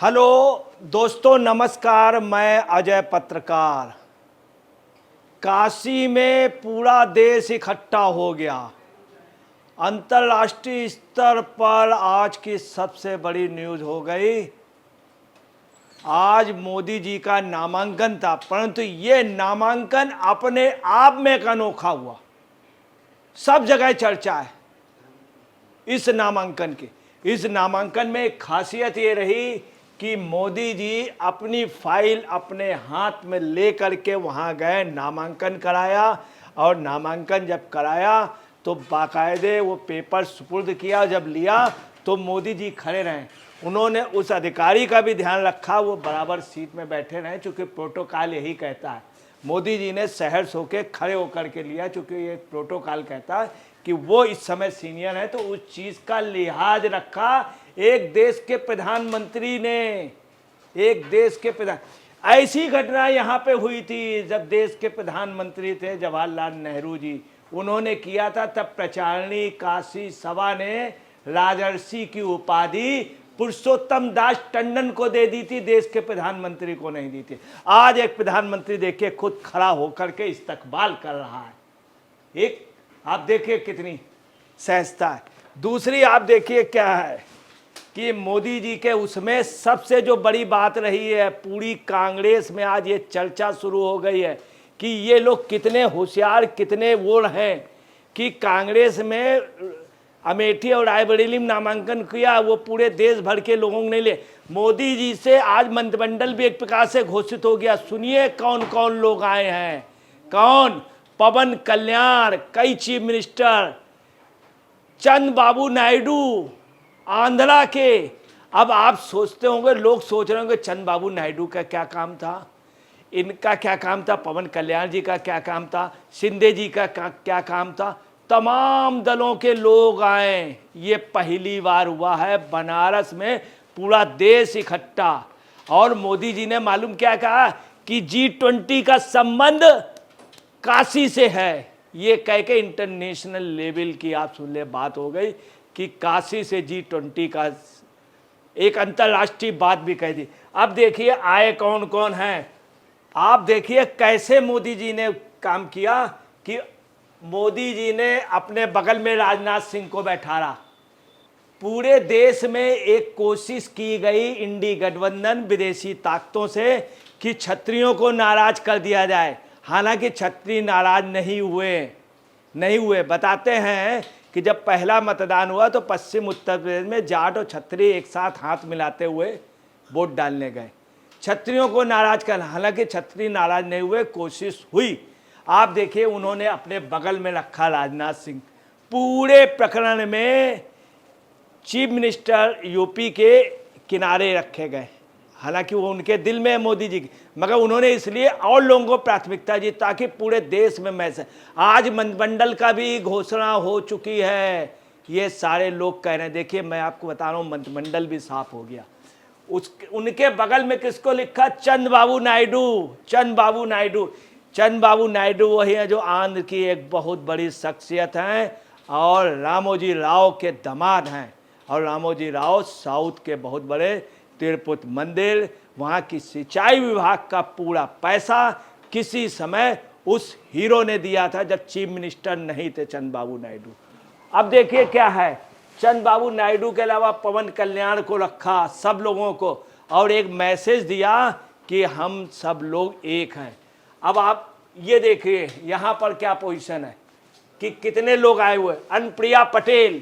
Hello दोस्तों, नमस्कार। मैं अजय पत्रकार। काशी में पूरा देश इकट्ठा हो गया। अंतर्राष्ट्रीय स्तर पर आज की सबसे बड़ी न्यूज़ हो गई। आज मोदी जी का नामांकन था, परंतु ये नामांकन अपने आप में एक अनोखा हुआ। सब जगह चर्चा है इस नामांकन की। इस नामांकन में एक खासियत ये रही कि मोदी जी अपनी फाइल अपने हाथ में ले करके वहाँ गए, नामांकन कराया। और नामांकन जब कराया तो बाकायदे वो पेपर सुपुर्द किया। जब लिया तो मोदी जी खड़े रहे। उन्होंने उस अधिकारी का भी ध्यान रखा, वो बराबर सीट में बैठे रहे, चूँकि प्रोटोकॉल यही कहता है। मोदी जी ने सहर्ष होकर खड़े होकर के लिया, चूँकि ये प्रोटोकॉल कहता है कि वो इस समय सीनियर है, तो उस चीज़ का लिहाज रखा। एक देश के प्रधानमंत्री ने, एक देश के प्रधान, ऐसी घटना यहाँ पे हुई थी जब देश के प्रधानमंत्री थे जवाहरलाल नेहरू जी। उन्होंने किया था, तब प्रचारणी काशी सभा ने राजर्षि की उपाधि पुरुषोत्तम दास टंडन को दे दी थी, देश के प्रधानमंत्री को नहीं दी थी। आज एक प्रधानमंत्री देखिए खुद खड़ा होकर के इस्तकबाल कर रहा है। एक आप देखिए कितनी सहजता है। दूसरी आप देखिए क्या है कि मोदी जी के उसमें सबसे जो बड़ी बात रही है, पूरी कांग्रेस में आज ये चर्चा शुरू हो गई है कि ये लोग कितने होशियार, कितने वो हैं कि कांग्रेस में अमेठी और रायबरेली में नामांकन किया, वो पूरे देश भर के लोगों ने ले। मोदी जी से आज मंत्रिमंडल भी एक प्रकार से घोषित हो गया। सुनिए कौन कौन लोग आए हैं। कौन? पवन कल्याण, कई चीफ मिनिस्टर, चंद्रबाबू नायडू आंध्रा के। अब आप सोचते होंगे, लोग सोच रहे होंगे चंद्रबाबू नायडू का क्या काम था, इनका क्या काम था, पवन कल्याण जी का क्या काम था, शिंदे जी का क्या काम था। तमाम दलों के लोग आए। ये पहली बार हुआ है बनारस में पूरा देश इकट्ठा। और मोदी जी ने मालूम क्या कहा कि G20 का संबंध काशी से है। ये कह के इंटरनेशनल लेवल की आप सुन ले बात हो गई कि काशी से G20 का एक अंतर्राष्ट्रीय बात भी कह दी। अब देखिए आए कौन कौन हैं। आप देखिए कैसे मोदी जी ने काम किया कि मोदी जी ने अपने बगल में राजनाथ सिंह को बैठाया। पूरे देश में एक कोशिश की गई इंडी गठबंधन विदेशी ताकतों से कि क्षत्रियों को नाराज कर दिया जाए। हालांकि क्षत्रिय नाराज नहीं हुए। बताते हैं कि जब पहला मतदान हुआ तो पश्चिम उत्तर प्रदेश में जाट और क्षत्रिय एक साथ हाथ मिलाते हुए वोट डालने गए, क्षत्रियों को नाराज करना। हालांकि क्षत्रिय नाराज नहीं हुए, कोशिश हुई। आप देखिए उन्होंने अपने बगल में रखा राजनाथ सिंह। पूरे प्रकरण में चीफ मिनिस्टर यूपी के किनारे रखे गए। हालांकि वो उनके दिल में है मोदी जी की, मगर उन्होंने इसलिए और लोगों को प्राथमिकता दी ताकि पूरे देश में मैसेज। आज मंत्रिमंडल का भी घोषणा हो चुकी है। ये सारे लोग कह रहे हैं। देखिए मैं आपको बता रहा हूँ, मंत्रिमंडल भी साफ हो गया। उनके बगल में किसको लिखा? चंद्रबाबू नायडू वही है जो आंध्र की एक बहुत बड़ी शख्सियत हैं और रामोजी राव के दामाद हैं। और रामोजी राव साउथ के बहुत बड़े तिरुपति मंदिर, वहाँ की सिंचाई विभाग का पूरा पैसा किसी समय उस हीरो ने दिया था जब चीफ मिनिस्टर नहीं थे चंद्रबाबू नायडू। अब देखिए क्या है, चंद्रबाबू नायडू के अलावा पवन कल्याण को रखा, सब लोगों को, और एक मैसेज दिया कि हम सब लोग एक हैं। अब आप ये देखिए यहाँ पर क्या पोजीशन है कि कितने लोग आए हुए। अनुप्रिया पटेल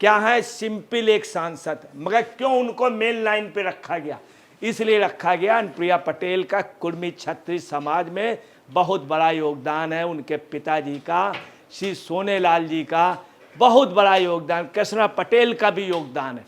क्या है? सिंपल एक सांसद, मगर क्यों उनको मेन लाइन पे रखा गया? इसलिए रखा गया, अनुप्रिया पटेल का कुर्मी क्षत्रिय समाज में बहुत बड़ा योगदान है। उनके पिताजी का, श्री सोनेलाल जी का बहुत बड़ा योगदान, कृष्णा पटेल का भी योगदान है।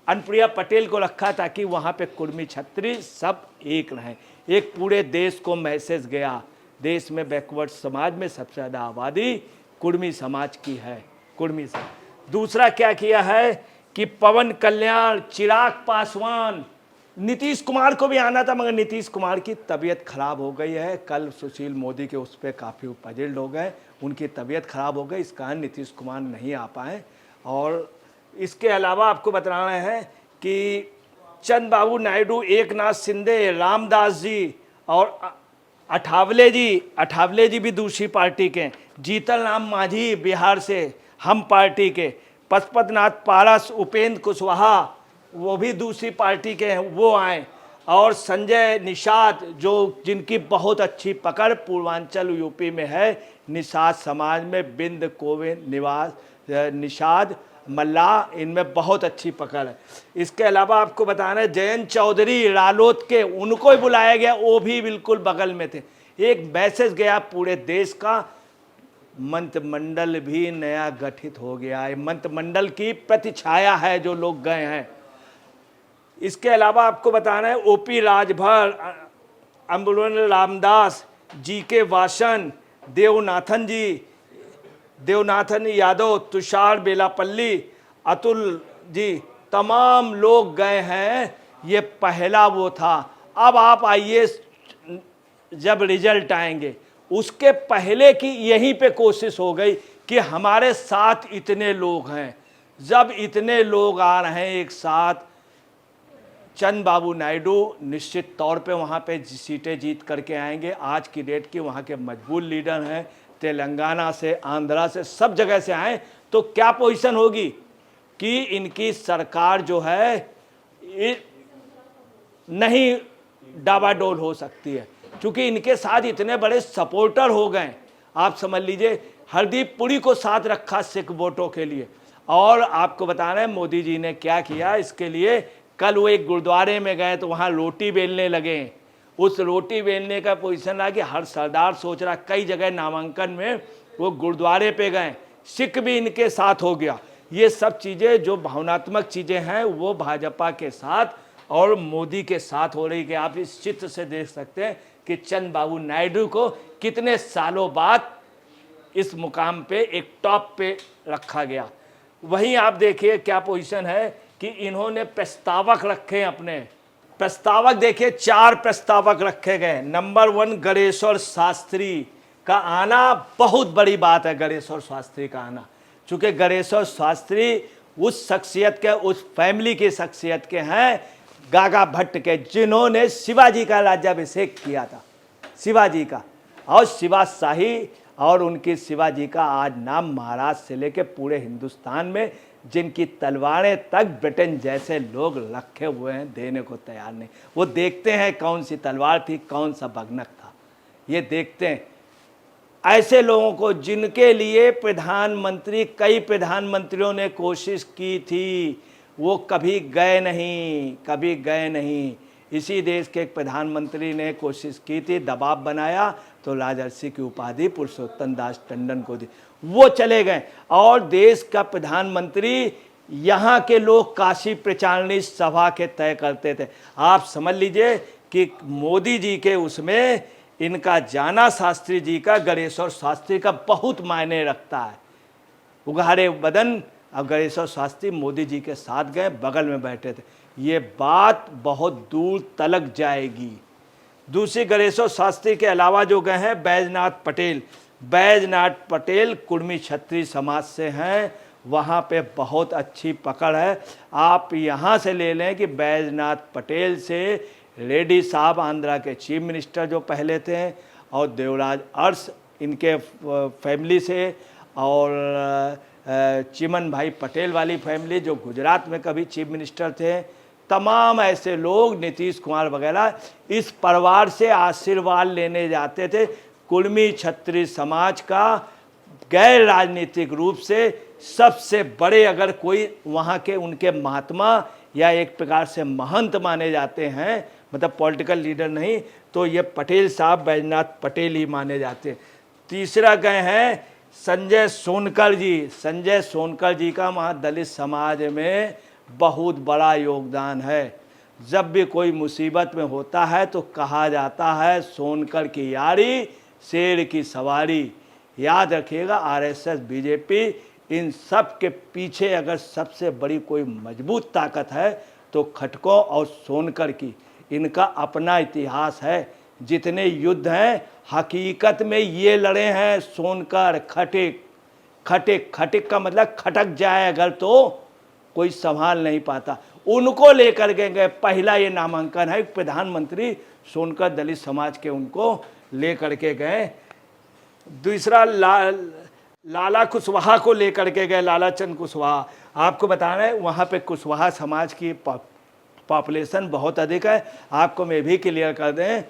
अनुप्रिया पटेल को रखा ताकि वहाँ पे कुर्मी क्षत्रिय सब एक रहें। एक पूरे देश को मैसेज गया, देश में बैकवर्ड समाज में सबसे ज़्यादा आबादी कुर्मी समाज की है, कुर्मी समाज। दूसरा क्या किया है कि पवन कल्याण, चिराग पासवान, नीतीश कुमार को भी आना था मगर नीतीश कुमार की तबीयत खराब हो गई है। कल सुशील मोदी के उस पर काफ़ी पजिल्ड हो गए, उनकी तबीयत खराब हो गई, इस कारण नीतीश कुमार नहीं आ पाए। और इसके अलावा आपको बता रहे हैं कि चंद्रबाबू नायडू, एकनाथ शिंदे, रामदास जी और अठावले जी भी दूसरी पार्टी के, जीतन राम मांझी बिहार से हम पार्टी के, पशुपतिनाथ पारस, उपेंद्र कुशवाहा वो भी दूसरी पार्टी के हैं, वो आए, और संजय निषाद जो जिनकी बहुत अच्छी पकड़ पूर्वांचल यूपी में है, निषाद समाज में बिंद कोविंद निवास निषाद मल्लाह, इनमें बहुत अच्छी पकड़ है। इसके अलावा आपको बताना है जयंत चौधरी रालोद के, उनको ही बुलाया गया, वो भी बिल्कुल बगल में थे। एक मैसेज गया पूरे देश का, मंत्रिमंडल भी नया गठित हो गया है, मंत्रिमंडल की प्रतिछाया है जो लोग गए हैं। इसके अलावा आपको बताना है ओपी राजभर, अम्बुलन रामदास, जी के वासन, देवनाथन यादव, तुषार बेलापल्ली, अतुल जी, तमाम लोग गए हैं। ये पहला वो था। अब आप आइए, जब रिजल्ट आएंगे उसके पहले की यहीं पे कोशिश हो गई कि हमारे साथ इतने लोग हैं। जब इतने लोग आ रहे हैं एक साथ, चंद्रबाबू नायडू निश्चित तौर पे वहाँ पे सीटें जीत करके आएंगे। आज की डेट की वहाँ के मजबूत लीडर हैं, तेलंगाना से, आंध्रा से, सब जगह से आए। तो क्या पोजीशन होगी कि इनकी सरकार जो है नहीं डाबाडोल हो सकती है, क्योंकि इनके साथ इतने बड़े सपोर्टर हो गए। आप समझ लीजिए, हरदीप पुरी को साथ रखा सिख वोटों के लिए। और आपको बताना है मोदी जी ने क्या किया इसके लिए। कल वो एक गुरुद्वारे में गए तो वहाँ रोटी बेलने लगे। उस रोटी बेलने का पोजीशन रहा कि हर सरदार सोच रहा, कई जगह नामांकन में वो गुरुद्वारे पे गए, सिख भी इनके साथ हो गया। ये सब चीज़ें जो भावनात्मक चीज़ें हैं वो भाजपा के साथ और मोदी के साथ हो रही। कि आप इस चित्र से देख सकते हैं कि चंद्रबाबू नायडू को कितने सालों बाद इस मुकाम पे एक टॉप पे रखा गया। वहीं आप देखिए क्या पोजीशन है कि इन्होंने प्रस्तावक रखे अपने। प्रस्तावक देखिए 4 प्रस्तावक रखे गए। नंबर 1 गणेश्वर शास्त्री का आना बहुत बड़ी बात है। गणेश्वर शास्त्री का आना, चूँकि गणेश्वर शास्त्री उस शख्सियत के, उस फैमिली की शख्सियत के हैं, गागा भट्ट के, जिन्होंने शिवाजी का राज्याभिषेक किया था, शिवाजी का। और शिवा शाही और उनकी शिवाजी का आज नाम महाराष्ट्र से लेकर पूरे हिंदुस्तान में, जिनकी तलवारें तक ब्रिटेन जैसे लोग रखे हुए हैं, देने को तैयार नहीं। वो देखते हैं कौन सी तलवार थी, कौन सा भगनक था, ये देखते हैं। ऐसे लोगों को जिनके लिए प्रधानमंत्री, कई प्रधानमंत्रियों ने कोशिश की थी, वो कभी गए नहीं। इसी देश के एक प्रधानमंत्री ने कोशिश की थी, दबाव बनाया तो राजर्षि की उपाधि पुरुषोत्तम दास टंडन को दी, वो चले गए। और देश का प्रधानमंत्री, यहाँ के लोग काशी प्रचारणी सभा के तय करते थे। आप समझ लीजिए कि मोदी जी के उसमें इनका जाना, शास्त्री जी का, गणेश्वर शास्त्री का बहुत मायने रखता है। उघाड़े बदन, अब गणेश्वर शास्त्री मोदी जी के साथ गए, बगल में बैठे थे। ये बात बहुत दूर तलक जाएगी। दूसरी, गणेश्वर शास्त्री के अलावा जो गए हैं बैजनाथ पटेल कुर्मी क्षत्रिय समाज से हैं, वहाँ पे बहुत अच्छी पकड़ है। आप यहाँ से ले लें कि बैजनाथ पटेल से रेड्डी साहब आंध्रा के चीफ मिनिस्टर जो पहले थे, और देवराज अरस इनके फैमिली से, और चिमन भाई पटेल वाली फैमिली जो गुजरात में कभी चीफ मिनिस्टर थे, तमाम ऐसे लोग, नीतीश कुमार वगैरह, इस परिवार से आशीर्वाद लेने जाते थे। कुर्मी क्षत्रिय समाज का गैर राजनीतिक रूप से सबसे बड़े, अगर कोई वहाँ के उनके महात्मा या एक प्रकार से महंत माने जाते हैं, मतलब पॉलिटिकल लीडर नहीं, तो ये पटेल साहब, बैजनाथ पटेल ही माने जाते हैं। तीसरा गए हैं संजय सोनकर जी का वहाँ दलित समाज में बहुत बड़ा योगदान है। जब भी कोई मुसीबत में होता है तो कहा जाता है सोनकर की यारी, शेर की सवारी। याद रखिएगा, आरएसएस, बीजेपी, इन सब के पीछे अगर सबसे बड़ी कोई मजबूत ताकत है तो खटकों और सोनकर की। इनका अपना इतिहास है। जितने युद्ध हैं हकीकत में ये लड़े हैं सोनकर। खटिक का मतलब खटक जाए अगर तो कोई संभाल नहीं पाता। उनको लेकर के गए। पहला ये नामांकन है, प्रधानमंत्री सोनकर दलित समाज के उनको लेकर के गए। दूसरा लाला कुशवाहा को लेकर के गए, लाला चंद कुशवाहा। आपको बता रहे हैं वहाँ पे कुशवाहा समाज की पॉपुलेशन बहुत अधिक है। आपको मैं भी क्लियर कर दें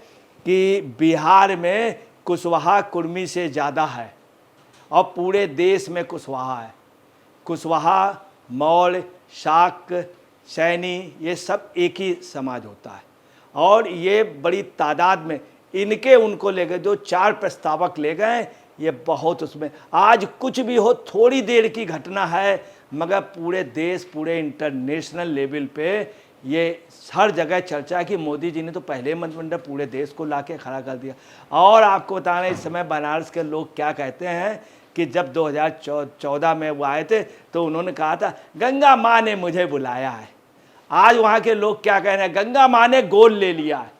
कि बिहार में कुशवाहा कुर्मी से ज़्यादा है और पूरे देश में कुशवाहा है। कुशवाहा, मौर्य, शाक्य, सैनी, ये सब एक ही समाज होता है और ये बड़ी तादाद में इनके उनको ले गए। जो 4 प्रस्तावक ले गए, ये बहुत उसमें आज कुछ भी हो, थोड़ी देर की घटना है, मगर पूरे देश, पूरे इंटरनेशनल लेवल पे ये हर जगह चर्चा कि मोदी जी ने तो पहले मंत्रिमंडल पूरे देश को लाके खड़ा कर दिया। और आपको बता रहे हैं इस समय बनारस के लोग क्या कहते हैं कि जब 2014 में वो आए थे तो उन्होंने कहा था गंगा माँ ने मुझे बुलाया है। आज वहाँ के लोग क्या कह रहे हैं, गंगा माँ ने गोद ले लिया है।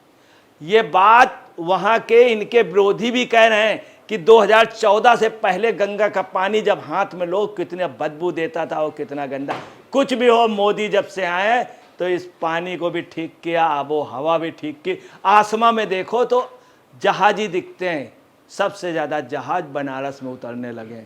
ये बात वहाँ के इनके विरोधी भी कह रहे हैं कि 2014 से पहले गंगा का पानी जब हाथ में लो कितने बदबू देता था और कितना गंदा। कुछ भी हो, मोदी जब से आए तो इस पानी को भी ठीक किया, आबो हवा भी ठीक की। आसमां में देखो तो जहाज ही दिखते हैं, सबसे ज़्यादा जहाज बनारस में उतरने लगे।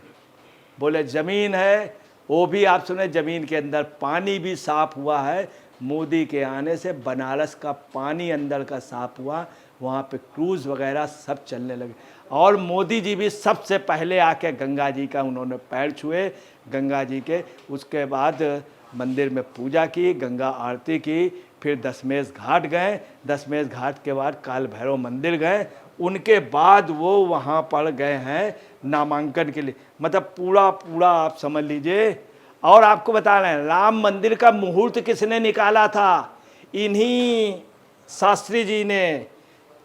बोले ज़मीन है, वो भी आप सुने, ज़मीन के अंदर पानी भी साफ हुआ है। मोदी के आने से बनारस का पानी अंदर का साफ हुआ, वहाँ पे क्रूज़ वगैरह सब चलने लगे। और मोदी जी भी सबसे पहले आके गंगा जी का उन्होंने पैर छुए, गंगा जी के। उसके बाद मंदिर में पूजा की, गंगा आरती की, फिर दशमेश घाट गए। दशमेश घाट के बाद काल भैरव मंदिर गए। उनके बाद वो वहाँ पर गए हैं नामांकन के लिए। मतलब पूरा आप समझ लीजिए। और आपको बता रहे हैं राम मंदिर का मुहूर्त किसने निकाला था? इन्हीं शास्त्री जी ने,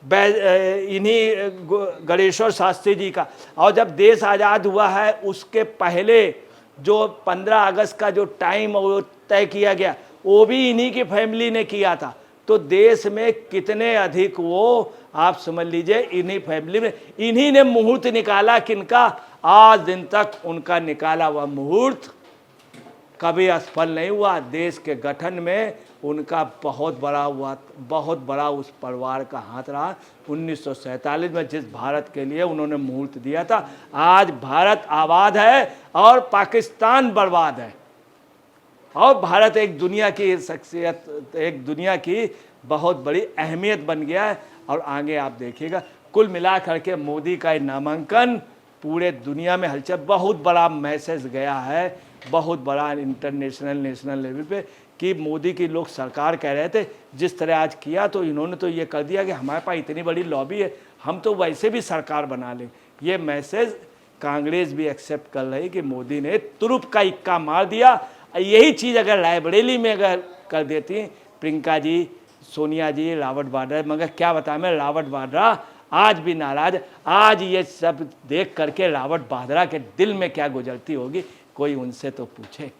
इन्हीं गणेश्वर शास्त्री जी का। और जब देश आज़ाद हुआ है उसके पहले जो 15 अगस्त का जो टाइम वो तय किया गया, वो भी इन्हीं की फैमिली ने किया था। तो देश में कितने अधिक वो आप समझ लीजिए, इन्हीं फैमिली में इन्हीं ने मुहूर्त निकाला। किनका? आज दिन तक उनका निकाला हुआ मुहूर्त कभी असफल नहीं हुआ। देश के गठन में उनका बहुत बड़ा उस परिवार का हाथ रहा। 1947 में जिस भारत के लिए उन्होंने मुहूर्त दिया था, आज भारत आबाद है और पाकिस्तान बर्बाद है। और भारत एक दुनिया की शख्सियत, एक दुनिया की बहुत बड़ी अहमियत बन गया है। और आगे आप देखिएगा, कुल मिलाकर के मोदी का नामांकन पूरे दुनिया में हलचल, बहुत बड़ा मैसेज गया है, बहुत बड़ा इंटरनेशनल नेशनल लेवल पे कि मोदी की लोग सरकार कह रहे थे जिस तरह आज किया, तो इन्होंने तो ये कर दिया कि हमारे पास इतनी बड़ी लॉबी है, हम तो वैसे भी सरकार बना लें। ये मैसेज कांग्रेस भी एक्सेप्ट कर रही कि मोदी ने तुरुप का इक्का मार दिया। यही चीज़ अगर रायबरेली में अगर कर देती प्रियंका जी, सोनिया जी, रावत वाड्रा, मगर क्या बताएं मैं, रावत वाड्रा आज भी नाराज। आज ये सब देख करके रावत वाड्रा के दिल में क्या गुजरती होगी, कोई उनसे तो पूछे।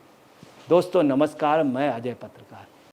दोस्तों नमस्कार, मैं अजय पत्रकार।